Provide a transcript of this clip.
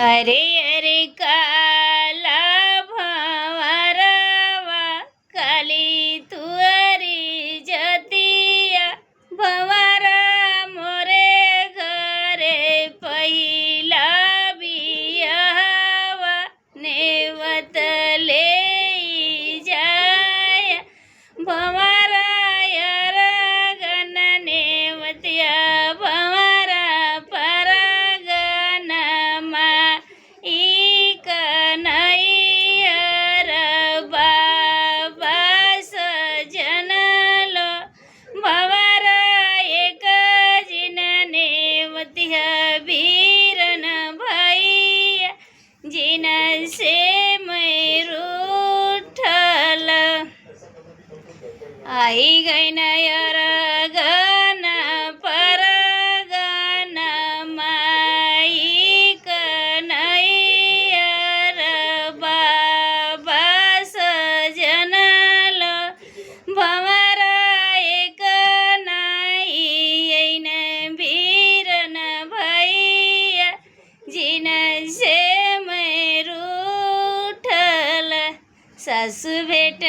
अरे अरे काला भंवरवा काली तुअरी जतिया भंवरा मोरे घरे पहिला बियाहवा नेवत ले जाय भंवरा यरगन नेवतिया भंवरा परगनमा ई कन्हैयर बाबा सजनलो भंवरा एक जिन नेवतिया वीरन भैया जिन से मैं रूठल आई गई यरगन परगन माई कन्हैयर बाबा सजनल भंवरा एक नाई ऐन वीरन भैया जिन से मैं रूठल सासु भेट